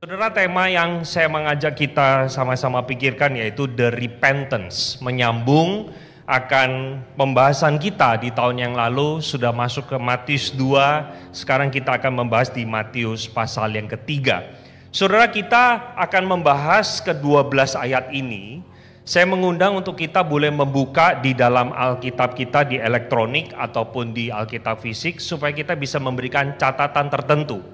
Saudara, tema yang saya mengajak kita sama-sama pikirkan yaitu The Repentance, menyambung akan pembahasan kita di tahun yang lalu sudah masuk ke Matius 2, sekarang kita akan membahas di Matius pasal yang ketiga. Saudara, kita akan membahas ke-12 ayat ini. Saya mengundang untuk kita boleh membuka di dalam Alkitab kita di elektronik ataupun di Alkitab fisik supaya kita bisa memberikan catatan tertentu.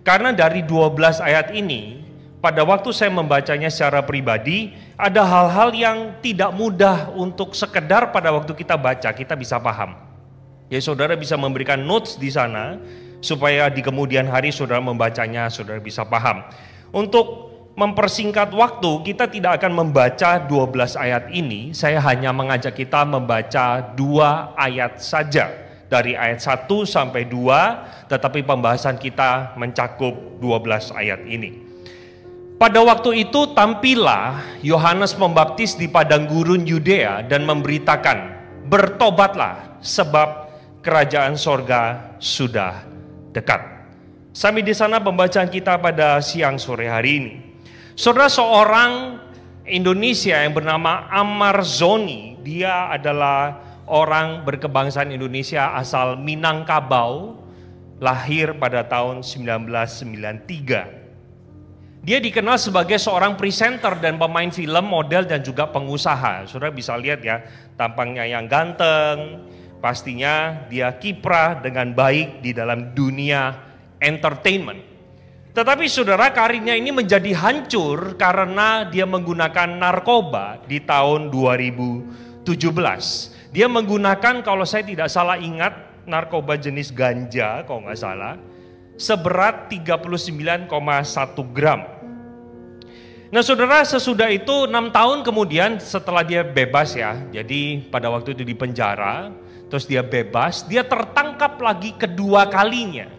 Karena dari 12 ayat ini, pada waktu saya membacanya secara pribadi, ada hal-hal yang tidak mudah untuk sekedar pada waktu kita baca, kita bisa paham. Ya, saudara bisa memberikan notes di sana, supaya di kemudian hari saudara membacanya, saudara bisa paham. Untuk mempersingkat waktu, kita tidak akan membaca 12 ayat ini, saya hanya mengajak kita membaca 2 ayat saja. Dari ayat 1 sampai 2, tetapi pembahasan kita mencakup 12 ayat ini. Pada waktu itu tampillah Yohanes Pembaptis di padang gurun Yudea dan memberitakan, bertobatlah sebab kerajaan sorga sudah dekat. Sampai di sana pembacaan kita pada siang sore hari ini. Saudara, seorang Indonesia yang bernama Amar Zoni, dia adalah orang berkebangsaan Indonesia asal Minangkabau, lahir pada tahun 1993. Dia dikenal sebagai seorang presenter dan pemain film, model dan juga pengusaha. Saudara bisa lihat ya, tampangnya yang ganteng, pastinya dia kiprah dengan baik di dalam dunia entertainment. Tetapi saudara, karirnya ini menjadi hancur karena dia menggunakan narkoba di tahun 2017. Dia menggunakan, kalau saya tidak salah ingat, narkoba jenis ganja, kalau nggak salah, seberat 39,1 gram. Nah saudara, sesudah itu 6 tahun kemudian setelah dia bebas ya, jadi pada waktu itu di penjara, terus dia bebas, dia tertangkap lagi kedua kalinya,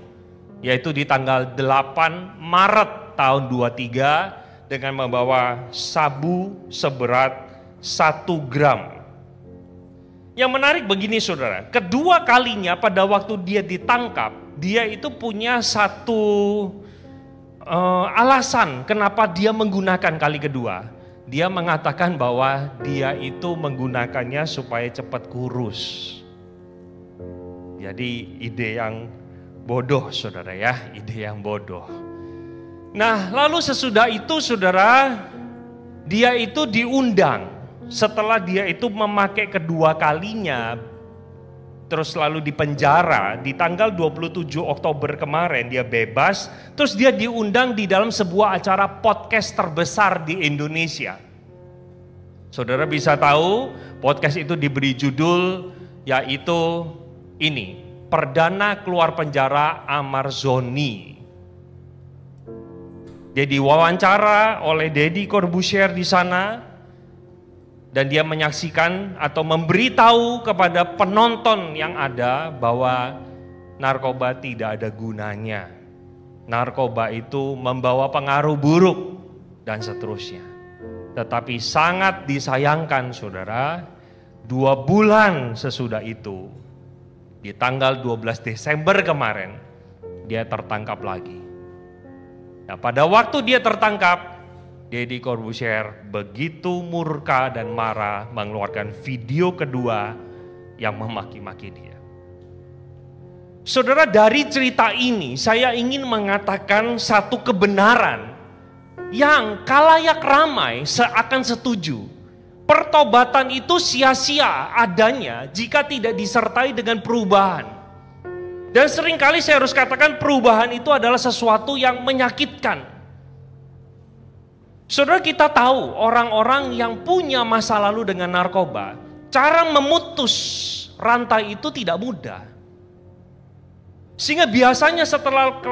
yaitu di tanggal 8 Maret tahun 23 dengan membawa sabu seberat 1 gram. Yang menarik begini saudara, kedua kalinya pada waktu dia ditangkap, dia itu punya satu alasan kenapa dia menggunakan kali kedua. Dia mengatakan bahwa dia itu menggunakannya supaya cepat kurus. Jadi ide yang bodoh saudara ya, ide yang bodoh. Nah lalu sesudah itu saudara, dia itu diundang. Setelah dia itu memakai kedua kalinya, terus lalu dipenjara, di tanggal 27 Oktober kemarin dia bebas, terus dia diundang di dalam sebuah acara podcast terbesar di Indonesia. Saudara bisa tahu, podcast itu diberi judul yaitu ini, Perdana Keluar Penjara Amar Zoni. Dia diwawancara oleh Deddy Corbuzier di sana. Dan dia menyaksikan atau memberitahu kepada penonton yang ada bahwa narkoba tidak ada gunanya. Narkoba itu membawa pengaruh buruk dan seterusnya. Tetapi sangat disayangkan saudara, 2 bulan sesudah itu, di tanggal 12 Desember kemarin, dia tertangkap lagi. Nah pada waktu dia tertangkap, Deddy Corbuzier begitu murka dan marah mengeluarkan video kedua yang memaki-maki dia. Saudara, dari cerita ini saya ingin mengatakan satu kebenaran yang kalayak ramai seakan setuju. Pertobatan itu sia-sia adanya jika tidak disertai dengan perubahan. Dan seringkali saya harus katakan perubahan itu adalah sesuatu yang menyakitkan. Saudara, kita tahu orang-orang yang punya masa lalu dengan narkoba, cara memutus rantai itu tidak mudah. Sehingga biasanya setelah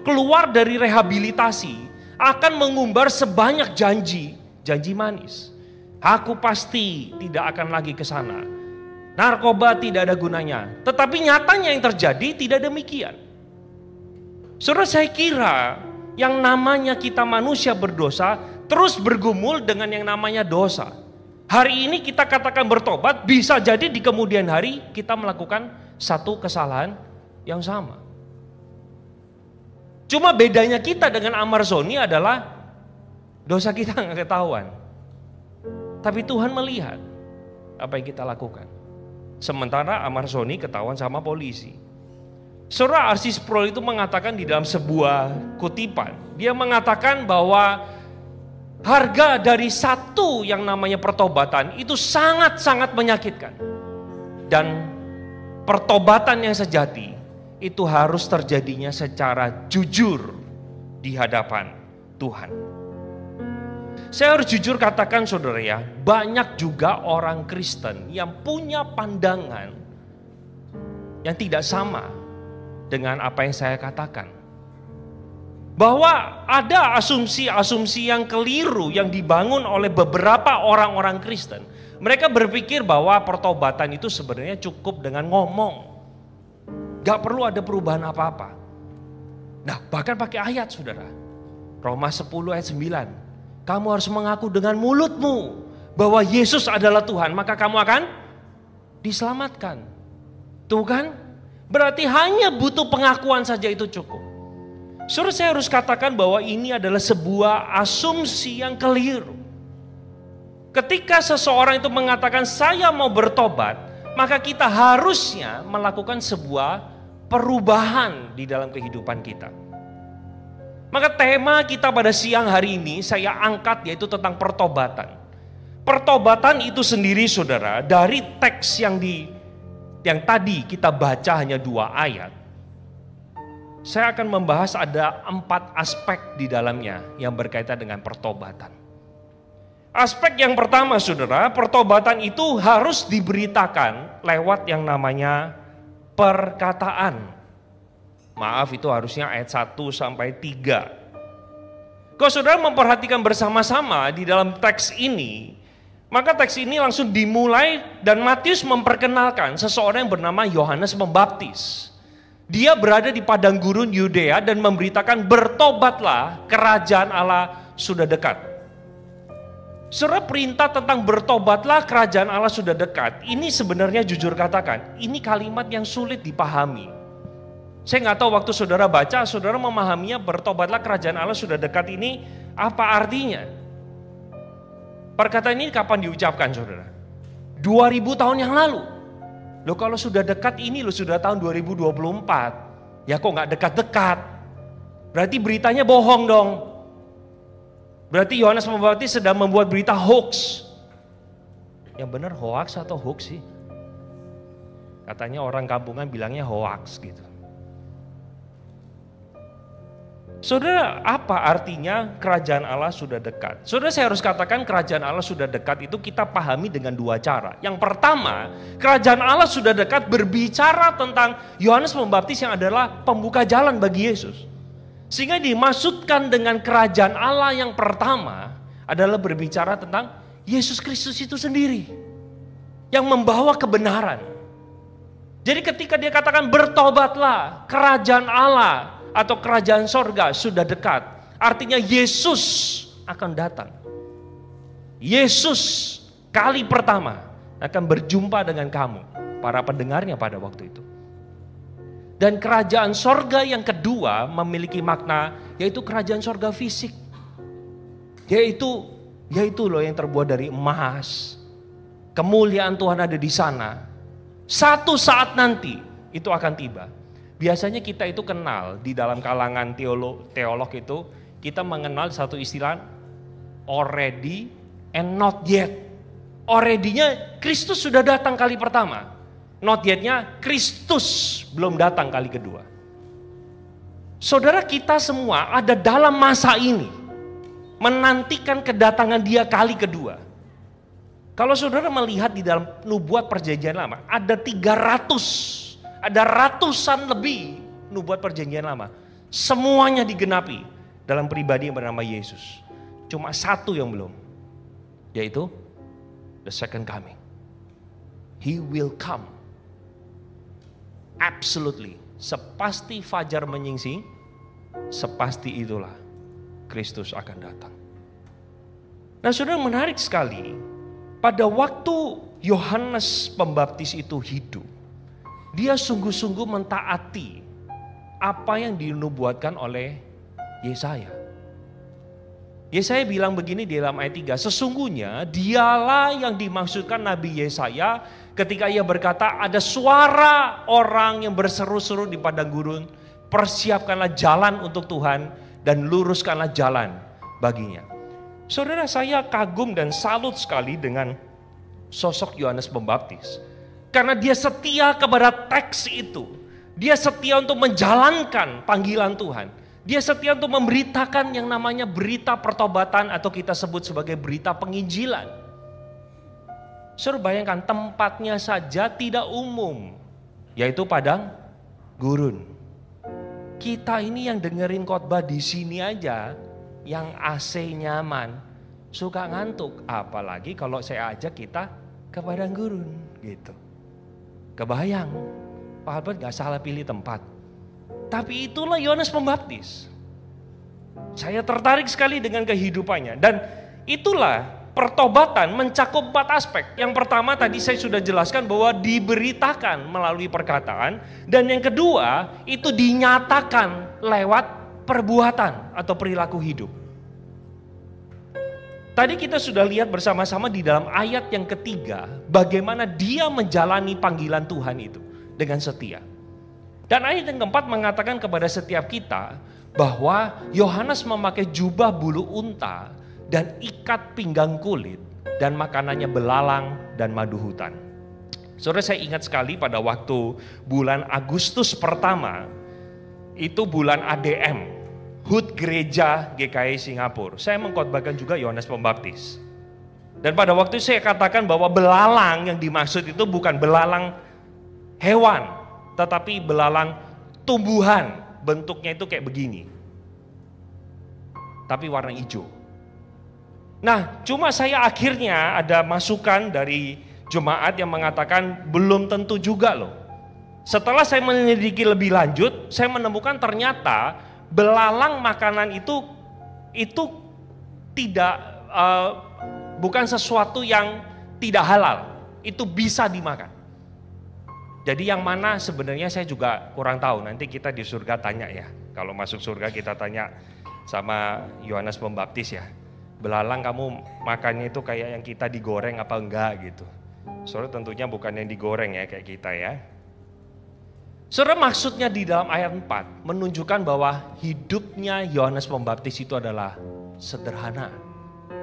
keluar dari rehabilitasi, akan mengumbar sebanyak janji manis. Aku pasti tidak akan lagi ke sana. Narkoba tidak ada gunanya. Tetapi nyatanya yang terjadi tidak demikian. Saudara, saya kira yang namanya kita manusia berdosa terus bergumul dengan yang namanya dosa. Hari ini kita katakan bertobat, bisa jadi di kemudian hari kita melakukan satu kesalahan yang sama. Cuma bedanya kita dengan Amarzoni adalah dosa kita nggak ketahuan. Tapi Tuhan melihat apa yang kita lakukan. Sementara Amarzoni ketahuan sama polisi. Saudara, R.C. Sproul itu mengatakan di dalam sebuah kutipan. Dia mengatakan bahwa harga dari satu yang namanya pertobatan itu sangat-sangat menyakitkan. Dan pertobatan yang sejati itu harus terjadinya secara jujur di hadapan Tuhan. Saya harus jujur katakan saudara ya, banyak juga orang Kristen yang punya pandangan yang tidak sama dengan apa yang saya katakan. Bahwa ada asumsi-asumsi yang keliru yang dibangun oleh beberapa orang-orang Kristen. Mereka berpikir bahwa pertobatan itu sebenarnya cukup dengan ngomong. Gak perlu ada perubahan apa-apa. Nah, bahkan pakai ayat saudara. Roma 10 ayat 9. Kamu harus mengaku dengan mulutmu bahwa Yesus adalah Tuhan, maka kamu akan diselamatkan. Tuh kan? Berarti hanya butuh pengakuan saja itu cukup. Saudara, saya harus katakan bahwa ini adalah sebuah asumsi yang keliru. Ketika seseorang itu mengatakan saya mau bertobat, maka kita harusnya melakukan sebuah perubahan di dalam kehidupan kita. Maka tema kita pada siang hari ini saya angkat yaitu tentang pertobatan. Pertobatan itu sendiri saudara, dari teks yang tadi kita baca hanya 2 ayat. Saya akan membahas ada 4 aspek di dalamnya yang berkaitan dengan pertobatan. Aspek yang pertama saudara, pertobatan itu harus diberitakan lewat yang namanya perkataan. Maaf, itu harusnya ayat 1 sampai 3. Kalau saudara memperhatikan bersama-sama di dalam teks ini, maka teks ini langsung dimulai dan Matius memperkenalkan seseorang yang bernama Yohanes Pembaptis. Dia berada di padang gurun Yudea dan memberitakan bertobatlah, kerajaan Allah sudah dekat. Saudara, perintah tentang bertobatlah, kerajaan Allah sudah dekat. Ini sebenarnya jujur katakan, ini kalimat yang sulit dipahami. Saya nggak tahu waktu saudara baca, saudara memahaminya bertobatlah, kerajaan Allah sudah dekat ini apa artinya? Perkataan ini kapan diucapkan saudara? 2000 tahun yang lalu. Loh, kalau sudah dekat ini loh sudah tahun 2024. Ya kok nggak dekat-dekat? Berarti beritanya bohong dong. Berarti Yohanes Pembaptis sedang membuat berita hoax. Yang benar hoax atau hoax sih? Katanya orang kampungan bilangnya hoax gitu. Saudara, apa artinya kerajaan Allah sudah dekat? Saudara, saya harus katakan kerajaan Allah sudah dekat itu kita pahami dengan 2 cara. Yang pertama, kerajaan Allah sudah dekat berbicara tentang Yohanes Pembaptis yang adalah pembuka jalan bagi Yesus. Sehingga dimaksudkan dengan kerajaan Allah yang pertama adalah berbicara tentang Yesus Kristus itu sendiri. Yang membawa kebenaran. Jadi ketika dia katakan bertobatlah, kerajaan Allah atau kerajaan sorga sudah dekat. Artinya Yesus akan datang. Yesus kali pertama akan berjumpa dengan kamu, para pendengarnya pada waktu itu. Dan kerajaan sorga yang kedua memiliki makna, yaitu kerajaan sorga fisik. Yaitu loh yang terbuat dari emas. Kemuliaan Tuhan ada di sana. Satu saat nanti itu akan tiba. Biasanya kita itu kenal di dalam kalangan teolog itu, kita mengenal satu istilah already and not yet. Already-nya Kristus sudah datang kali pertama. Not yet-nya Kristus belum datang kali kedua. Saudara, kita semua ada dalam masa ini menantikan kedatangan Dia kali kedua. Kalau saudara melihat di dalam nubuat perjanjian lama, ada 300, ada ratusan lebih nubuat perjanjian lama. Semuanya digenapi dalam pribadi yang bernama Yesus. Cuma satu yang belum, yaitu the second coming. He will come. Absolutely. Sepasti fajar menyingsing, sepasti itulah Kristus akan datang. Nah saudara, menarik sekali. Pada waktu Yohanes Pembaptis itu hidup, dia sungguh-sungguh mentaati apa yang dinubuatkan oleh Yesaya. Yesaya bilang begini di dalam ayat 3, sesungguhnya dialah yang dimaksudkan Nabi Yesaya ketika ia berkata, ada suara orang yang berseru-seru di padang gurun, persiapkanlah jalan untuk Tuhan dan luruskanlah jalan baginya. Saudara, saya kagum dan salut sekali dengan sosok Yohanes Pembaptis. Karena dia setia kepada teks itu. Dia setia untuk menjalankan panggilan Tuhan. Dia setia untuk memberitakan yang namanya berita pertobatan atau kita sebut sebagai berita penginjilan. Saudara bayangkan tempatnya saja tidak umum, yaitu padang gurun. Kita ini yang dengerin khotbah di sini aja, yang AC nyaman, suka ngantuk. Apalagi kalau saya ajak kita ke padang gurun gitu. Kebayang, Pak Albert gak salah pilih tempat. Tapi itulah Yohanes Pembaptis. Saya tertarik sekali dengan kehidupannya. Dan itulah pertobatan mencakup 4 aspek. Yang pertama tadi saya sudah jelaskan bahwa diberitakan melalui perkataan. Dan yang kedua itu dinyatakan lewat perbuatan atau perilaku hidup. Tadi kita sudah lihat bersama-sama di dalam ayat yang ketiga. Bagaimana dia menjalani panggilan Tuhan itu dengan setia. Dan ayat yang keempat mengatakan kepada setiap kita bahwa Yohanes memakai jubah bulu unta dan ikat pinggang kulit dan makanannya belalang dan madu hutan. Saudara, saya ingat sekali pada waktu bulan Agustus pertama, itu bulan ADM, HUT Gereja GKI Singapura. Saya mengkhotbahkan juga Yohanes Pembaptis. Dan pada waktu itu saya katakan bahwa belalang yang dimaksud itu bukan belalang hewan, tetapi belalang tumbuhan, bentuknya itu kayak begini. Tapi warna hijau. Nah, cuma saya akhirnya ada masukan dari jemaat yang mengatakan belum tentu juga loh. Setelah saya menyelidiki lebih lanjut, saya menemukan ternyata belalang makanan itu tidak bukan sesuatu yang tidak halal. Itu bisa dimakan. Jadi yang mana sebenarnya saya juga kurang tahu. Nanti kita di surga tanya ya. Kalau masuk surga kita tanya sama Yohanes Pembaptis ya. Belalang kamu makannya itu kayak yang kita digoreng apa enggak gitu. Saudara tentunya bukan yang digoreng ya kayak kita ya. Saudara, maksudnya di dalam ayat 4 menunjukkan bahwa hidupnya Yohanes Pembaptis itu adalah sederhana.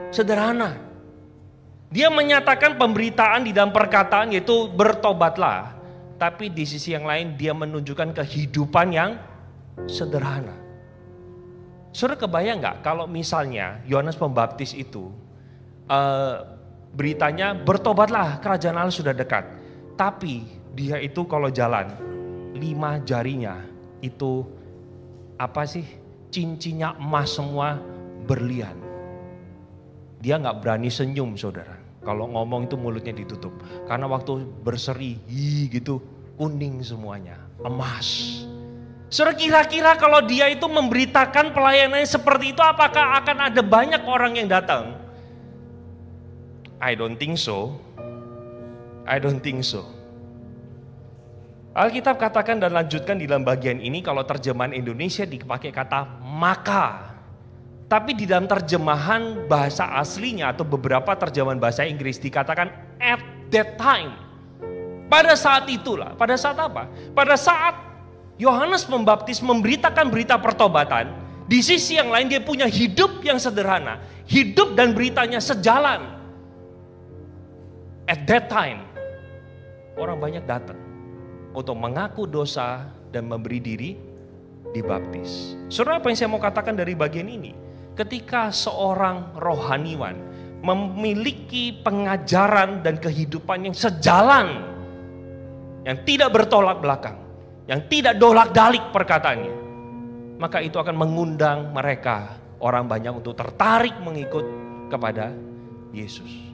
Sederhana. Dia menyatakan pemberitaan di dalam perkataan yaitu bertobatlah. Tapi di sisi yang lain dia menunjukkan kehidupan yang sederhana. Saudara kebayang gak kalau misalnya Yohanes Pembaptis itu beritanya bertobatlah kerajaan Allah sudah dekat. Tapi dia itu kalau jalan 5 jarinya itu apa sih, cincinnya emas semua berlian. Dia gak berani senyum saudara. Kalau ngomong itu mulutnya ditutup. Karena waktu berseri, gitu, kuning semuanya, emas. Saudara, kira-kira kalau dia itu memberitakan pelayanannya seperti itu, apakah akan ada banyak orang yang datang? I don't think so. I don't think so. Alkitab katakan dan lanjutkan di dalam bagian ini, kalau terjemahan Indonesia dipakai kata maka. Tapi di dalam terjemahan bahasa aslinya atau beberapa terjemahan bahasa Inggris dikatakan at that time. Pada saat itulah, pada saat apa? Pada saat Yohanes Pembaptis memberitakan berita pertobatan, di sisi yang lain dia punya hidup yang sederhana. Hidup dan beritanya sejalan. At that time, orang banyak datang untuk mengaku dosa dan memberi diri dibaptis. Saudara, apa yang saya mau katakan dari bagian ini? Ketika seorang rohaniwan memiliki pengajaran dan kehidupan yang sejalan, yang tidak bertolak belakang, yang tidak dolak-dalik perkataannya, maka itu akan mengundang mereka, orang banyak untuk tertarik mengikut kepada Yesus.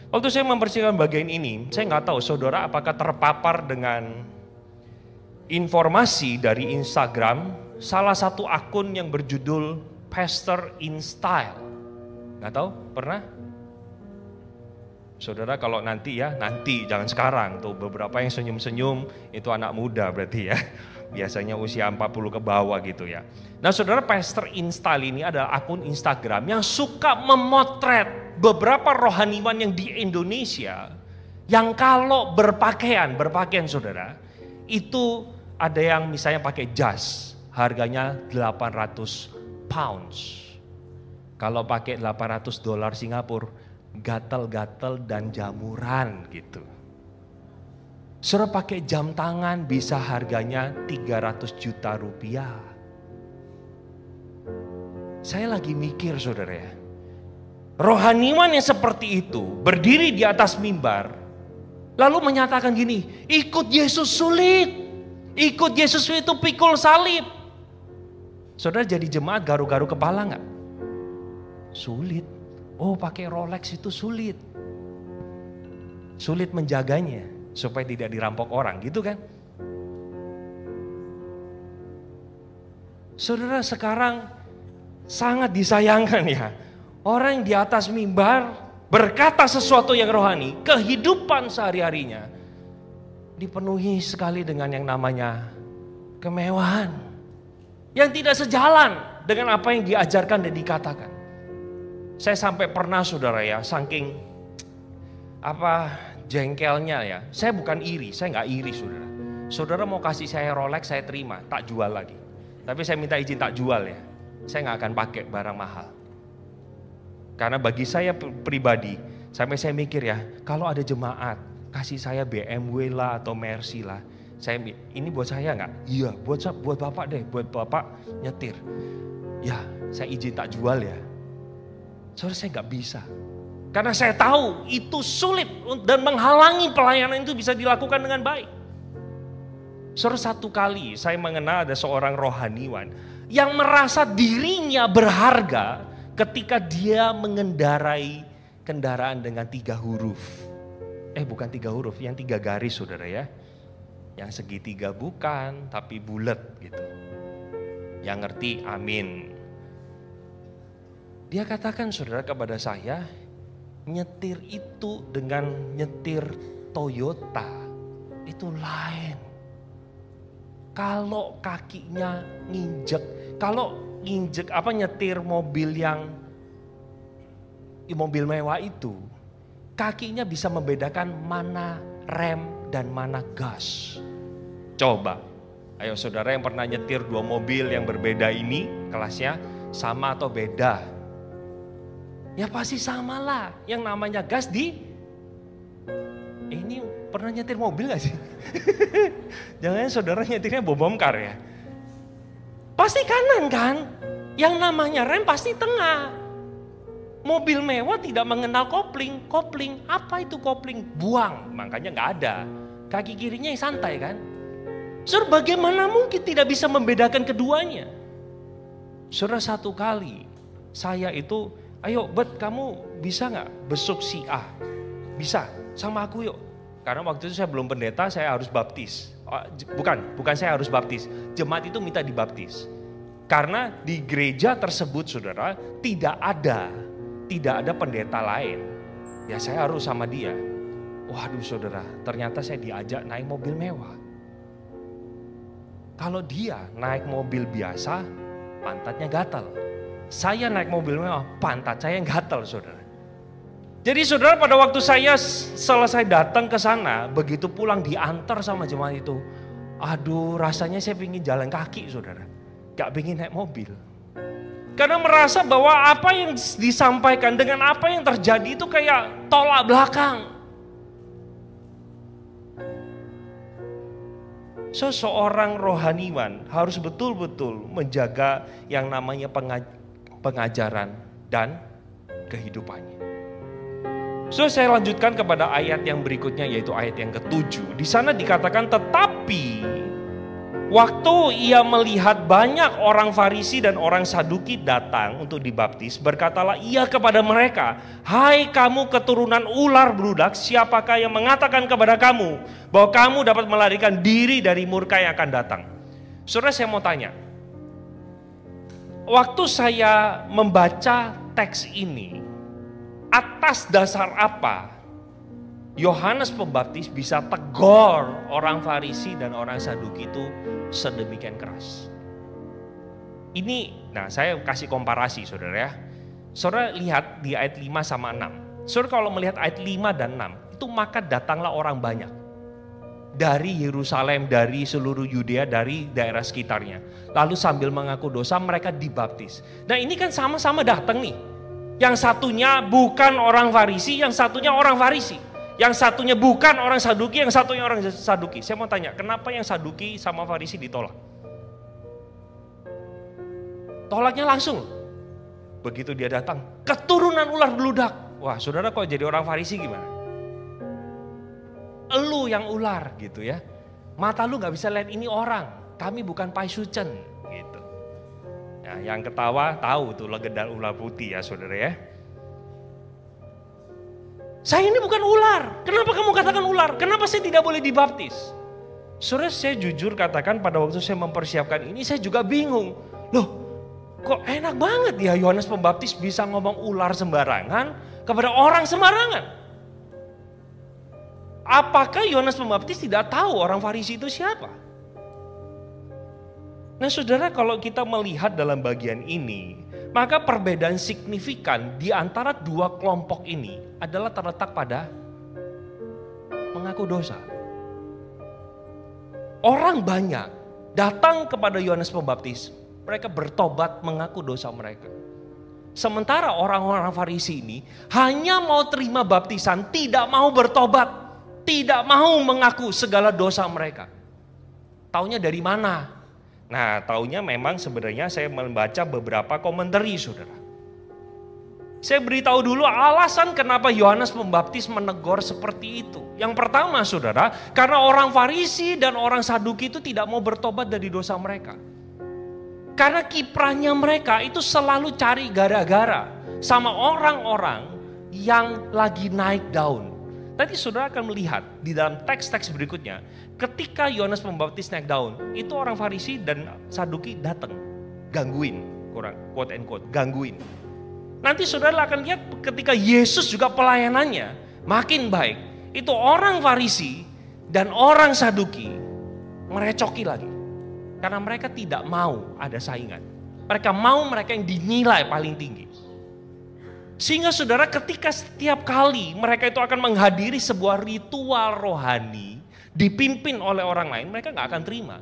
Waktu saya membersihkan bagian ini, saya nggak tahu saudara apakah terpapar dengan informasi dari Instagram, salah satu akun yang berjudul Pastor in Style. Nggak tahu, pernah? Saudara kalau nanti ya, nanti jangan sekarang. Tuh beberapa yang senyum-senyum itu anak muda berarti ya. Biasanya usia 40 ke bawah gitu ya. Nah saudara, Pastor Install ini adalah akun Instagram yang suka memotret beberapa rohaniwan yang di Indonesia. Yang kalau berpakaian saudara, itu ada yang misalnya pakai jas, harganya 800 pounds. Kalau pakai $800 Singapura, gatal-gatal dan jamuran gitu. Saudara pakai jam tangan bisa harganya 300 juta rupiah. Saya lagi mikir saudara ya, rohaniwan yang seperti itu berdiri di atas mimbar, lalu menyatakan gini, ikut Yesus sulit, ikut Yesus itu pikul salib. Saudara jadi jemaat garu-garu kepala gak? Sulit. Oh pakai Rolex itu sulit. Sulit menjaganya supaya tidak dirampok orang gitu kan. Saudara sekarang sangat disayangkan ya. Orang yang di atas mimbar berkata sesuatu yang rohani, kehidupan sehari-harinya dipenuhi sekali dengan yang namanya kemewahan. Yang tidak sejalan dengan apa yang diajarkan dan dikatakan. Saya sampai pernah saudara ya, saking jengkelnya ya. Saya bukan iri, saya nggak iri saudara. Saudara mau kasih saya Rolex saya terima, tak jual lagi. Tapi saya minta izin tak jual ya. Saya nggak akan pakai barang mahal. Karena bagi saya pribadi, sampai saya mikir ya, kalau ada jemaat kasih saya BMW lah atau Mercy lah, saya ini buat saya nggak? Iya, buat bapak deh, buat bapak nyetir. Ya, saya izin tak jual ya. Saudara saya nggak bisa. Karena saya tahu itu sulit dan menghalangi pelayanan itu bisa dilakukan dengan baik. Saudara satu kali saya mengenal ada seorang rohaniwan yang merasa dirinya berharga ketika dia mengendarai kendaraan dengan 3 huruf. Bukan 3 huruf, yang 3 garis saudara ya. Yang segitiga bukan, tapi bulat gitu. Yang ngerti amin. Dia katakan saudara kepada saya, nyetir itu dengan nyetir Toyota itu lain. Kalau kakinya nginjek, nyetir mobil yang mobil mewah itu, kakinya bisa membedakan mana rem dan mana gas. Coba, ayo saudara yang pernah nyetir 2 mobil yang berbeda ini, kelasnya sama atau beda? Ya pasti sama lah, yang namanya gas ini pernah nyetir mobil gak sih? Jangan saudara nyetirnya bom kar ya. Pasti kanan kan, yang namanya rem pasti tengah. Mobil mewah tidak mengenal kopling, apa itu kopling? Buang, makanya gak ada. Kaki kirinya yang santai kan. Saudara bagaimana mungkin tidak bisa membedakan keduanya? Saudara satu kali, saya itu ayo Bet kamu bisa gak besuk si A? Bisa, sama aku yuk. Karena waktu itu saya belum pendeta, saya harus baptis. Bukan saya harus baptis. Jemaat itu minta dibaptis. Karena di gereja tersebut saudara tidak ada pendeta lain. Ya saya harus sama dia. Waduh saudara, ternyata saya diajak naik mobil mewah. Kalau dia naik mobil biasa, pantatnya gatal. Saya naik mobil mewah, pantat saya gatal saudara. Jadi saudara pada waktu saya selesai datang ke sana, begitu pulang diantar sama jemaat itu. Aduh rasanya saya pingin jalan kaki saudara. Gak pingin naik mobil. Karena merasa bahwa apa yang disampaikan dengan apa yang terjadi itu kayak tolak belakang. Seseorang rohaniwan harus betul-betul menjaga yang namanya pengajaran dan kehidupannya. So saya lanjutkan kepada ayat yang berikutnya yaitu ayat yang ke-7. Di sana dikatakan tetapi waktu ia melihat banyak orang Farisi dan orang Saduki datang untuk dibaptis, berkatalah ia kepada mereka, "Hai kamu keturunan ular beludak, siapakah yang mengatakan kepada kamu bahwa kamu dapat melarikan diri dari murka yang akan datang?" Saudara saya mau tanya, waktu saya membaca teks ini, atas dasar apa Yohanes Pembaptis bisa tegur orang Farisi dan orang Saduki itu sedemikian keras. Ini, nah saya kasih komparasi saudara ya. Saudara lihat di ayat 5 sama 6. Saudara kalau melihat ayat 5 dan 6, itu maka datanglah orang banyak. Dari Yerusalem, dari seluruh Yudea, dari daerah sekitarnya. Lalu sambil mengaku dosa mereka dibaptis. Nah ini kan sama-sama datang nih. Yang satunya bukan orang Farisi, yang satunya orang Farisi. Yang satunya bukan orang Saduki, yang satunya orang Saduki. Saya mau tanya, kenapa yang Saduki sama Farisi ditolak? Tolaknya langsung. Begitu dia datang, keturunan ular beludak. Wah saudara kok jadi orang Farisi gimana? Elu yang ular gitu ya. Mata lu gak bisa lihat ini orang. Kami bukan paisucen gitu. Nah, yang ketawa tahu tuh legenda ular putih ya saudara ya. Saya ini bukan ular. Kenapa kamu katakan ular? Kenapa saya tidak boleh dibaptis? Saudara saya jujur katakan pada waktu saya mempersiapkan ini saya juga bingung. Loh kok enak banget ya Yohanes Pembaptis bisa ngomong ular sembarangan kepada orang sembarangan. Apakah Yohanes Pembaptis tidak tahu orang Farisi itu siapa? Nah saudara kalau kita melihat dalam bagian ini, maka perbedaan signifikan di antara dua kelompok ini adalah terletak pada mengaku dosa. Orang banyak datang kepada Yohanes Pembaptis, mereka bertobat mengaku dosa mereka. Sementara orang-orang Farisi ini hanya mau terima baptisan, tidak mau bertobat. Tidak mau mengaku segala dosa mereka. Taunya dari mana? Nah, taunya memang sebenarnya saya membaca beberapa komentari saudara. Saya beritahu dulu alasan kenapa Yohanes Pembaptis menegur seperti itu. Yang pertama saudara, karena orang Farisi dan orang Saduki itu tidak mau bertobat dari dosa mereka. Karena kiprahnya mereka itu selalu cari gara-gara sama orang-orang yang lagi naik daun. Nanti saudara akan melihat di dalam teks-teks berikutnya, ketika Yohanes Pembaptis naik daun, itu orang Farisi dan Saduki datang, gangguin, kurang quote and quote, gangguin. Nanti saudara akan lihat ketika Yesus juga pelayanannya makin baik, itu orang Farisi dan orang Saduki merecoki lagi. Karena mereka tidak mau ada saingan. Mereka mau mereka yang dinilai paling tinggi. Sehingga saudara ketika setiap kali mereka itu akan menghadiri sebuah ritual rohani dipimpin oleh orang lain, mereka gak akan terima.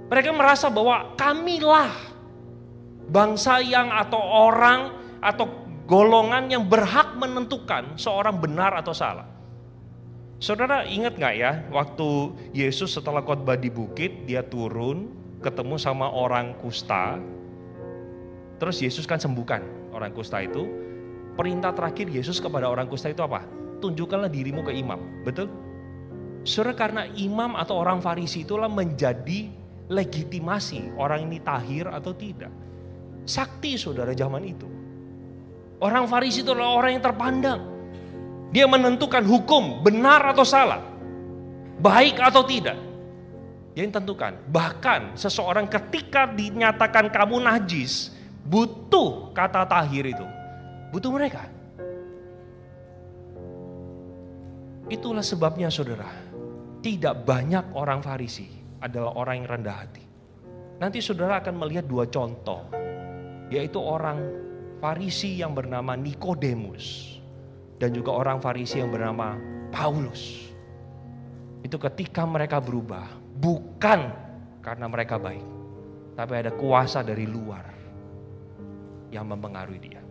Mereka merasa bahwa kamilah bangsa yang atau orang atau golongan yang berhak menentukan seorang benar atau salah. Saudara ingat gak ya waktu Yesus setelah khotbah di bukit, dia turun ketemu sama orang kusta. Terus Yesus kan sembuhkan orang kusta itu. Perintah terakhir Yesus kepada orang kusta itu apa? Tunjukkanlah dirimu ke imam. Betul? Saudara karena imam atau orang Farisi itulah menjadi legitimasi orang ini tahir atau tidak. Sakti saudara zaman itu. Orang Farisi itu adalah orang yang terpandang. Dia menentukan hukum benar atau salah. Baik atau tidak. Dia yang tentukan. Bahkan seseorang ketika dinyatakan kamu najis, butuh kata tahir itu. Butuh mereka. Itulah sebabnya saudara. Tidak banyak orang Farisi adalah orang yang rendah hati. Nanti saudara akan melihat dua contoh. Yaitu orang Farisi yang bernama Nikodemus. Dan juga orang Farisi yang bernama Paulus. Itu ketika mereka berubah. Bukan karena mereka baik. Tapi ada kuasa dari luar yang mempengaruhi dia.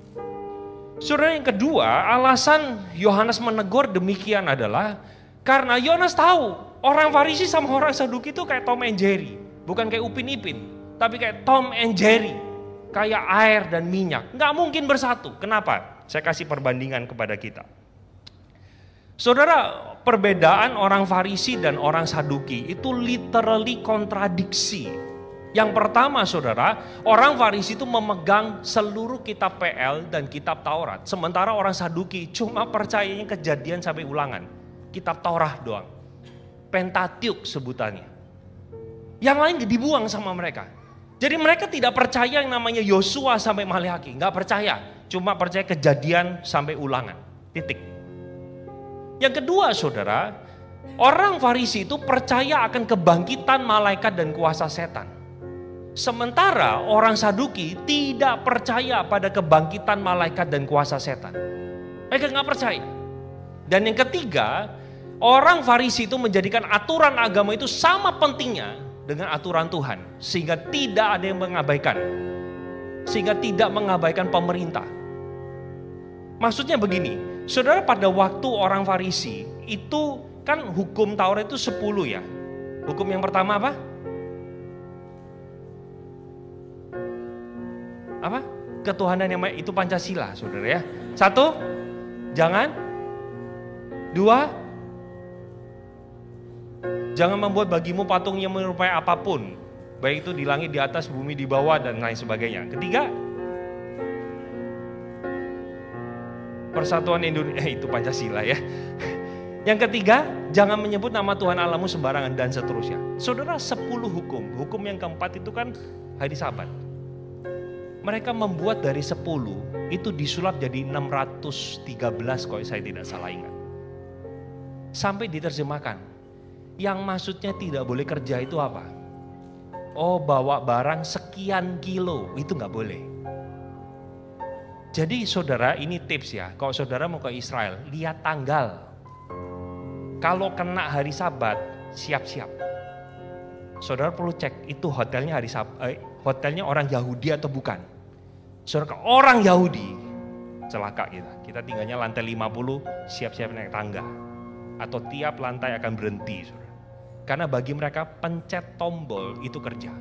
Saudara yang kedua, alasan Yohanes menegur demikian adalah karena Yohanes tahu orang Farisi sama orang Saduki itu kayak Tom and Jerry, bukan kayak Upin Ipin, tapi kayak Tom and Jerry, kayak air dan minyak, nggak mungkin bersatu. Kenapa? Saya kasih perbandingan kepada kita. Saudara, perbedaan orang Farisi dan orang Saduki itu literally kontradiksi. Yang pertama saudara, orang Farisi itu memegang seluruh kitab PL dan kitab Taurat. Sementara orang Saduki cuma percayanya Kejadian sampai Ulangan. Kitab Taurat doang. Pentateuch sebutannya. Yang lain dibuang sama mereka. Jadi mereka tidak percaya yang namanya Yosua sampai Maleakhi. Gak percaya. Cuma percaya Kejadian sampai Ulangan. Titik. Yang kedua saudara, orang Farisi itu percaya akan kebangkitan malaikat dan kuasa setan. Sementara orang Saduki tidak percaya pada kebangkitan malaikat dan kuasa setan. Mereka nggak percaya. Dan yang ketiga, orang Farisi itu menjadikan aturan agama itu sama pentingnya dengan aturan Tuhan. Sehingga tidak ada yang mengabaikan. Sehingga tidak mengabaikan pemerintah. Maksudnya begini, saudara, pada waktu orang Farisi itu kan hukum Taurat itu 10 ya. Hukum yang pertama apa? Apa? Ketuhanan yang itu Pancasila, saudara ya. 1, jangan. 2, jangan membuat bagimu patung yang menyerupai apapun, baik itu di langit, di atas, bumi, di bawah, dan lain sebagainya. 3, Persatuan Indonesia, itu Pancasila ya. Yang 3, jangan menyebut nama Tuhan Allahmu sembarangan, dan seterusnya. Saudara, 10 hukum. Hukum yang keempat itu kan hari Sabat. Mereka membuat dari 10 itu disulap jadi 613 kalau saya tidak salah ingat. Sampai diterjemahkan. Yang maksudnya tidak boleh kerja itu apa? Oh, bawa barang sekian kilo, itu nggak boleh. Jadi saudara, ini tips ya. Kalau saudara mau ke Israel, lihat tanggal. Kalau kena hari Sabat, siap-siap. Saudara perlu cek itu hotelnya hari Sabat, hotelnya orang Yahudi atau bukan. Saudara, orang Yahudi celaka kita. Kita tinggalnya lantai 50, siap-siap naik tangga. Atau tiap lantai akan berhenti, saudara. Karena bagi mereka pencet tombol itu kerja.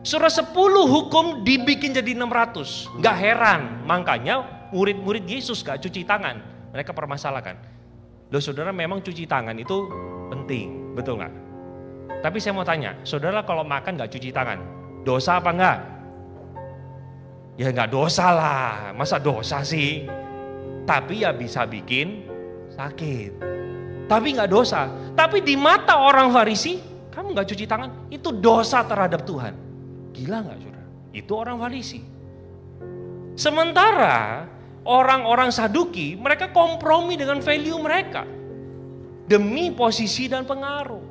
Saudara, 10 hukum dibikin jadi 600. Gak heran, makanya murid-murid Yesus gak cuci tangan. Mereka permasalahkan. Loh saudara, memang cuci tangan itu penting, betul gak? Tapi saya mau tanya, saudara kalau makan gak cuci tangan, dosa apa enggak? Ya nggak dosa lah, masa dosa sih? Tapi ya bisa bikin sakit. Tapi nggak dosa. Tapi di mata orang Farisi, kamu nggak cuci tangan, itu dosa terhadap Tuhan. Gila nggak saudara? Itu orang Farisi. Sementara orang-orang Saduki, mereka kompromi dengan value mereka. Demi posisi dan pengaruh.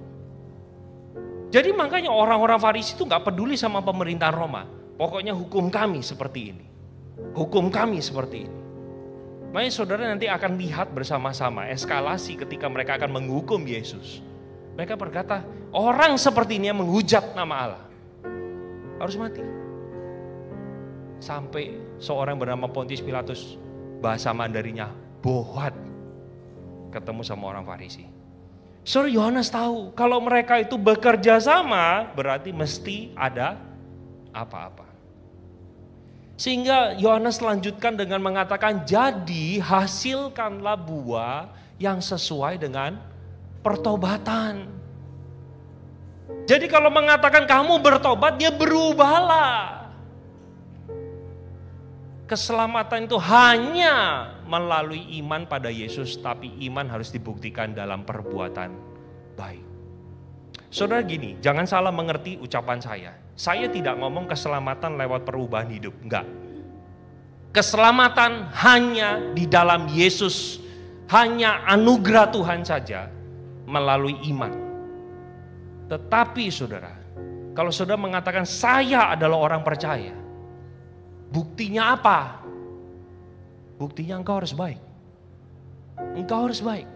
Jadi makanya orang-orang Farisi itu nggak peduli sama pemerintahan Roma. Pokoknya hukum kami seperti ini. Hukum kami seperti ini. Makanya saudara nanti akan lihat bersama-sama eskalasi ketika mereka akan menghukum Yesus. Mereka berkata, orang seperti ini yang menghujat nama Allah harus mati. Sampai seorang bernama Pontius Pilatus, bahasa Mandarinya bohat, ketemu sama orang Farisi. Saudara, Yohanes tahu kalau mereka itu bekerja sama berarti mesti ada apa-apa. Sehingga Yohanes lanjutkan dengan mengatakan, jadi hasilkanlah buah yang sesuai dengan pertobatan. Jadi kalau mengatakan kamu bertobat, dia berubahlah. Keselamatan itu hanya melalui iman pada Yesus, tapi iman harus dibuktikan dalam perbuatan baik. Saudara gini, jangan salah mengerti ucapan saya. Saya tidak ngomong keselamatan lewat perubahan hidup, enggak. Keselamatan hanya di dalam Yesus, hanya anugerah Tuhan saja melalui iman. Tetapi saudara, kalau saudara mengatakan saya adalah orang percaya, buktinya apa? Buktinya engkau harus baik. Engkau harus baik.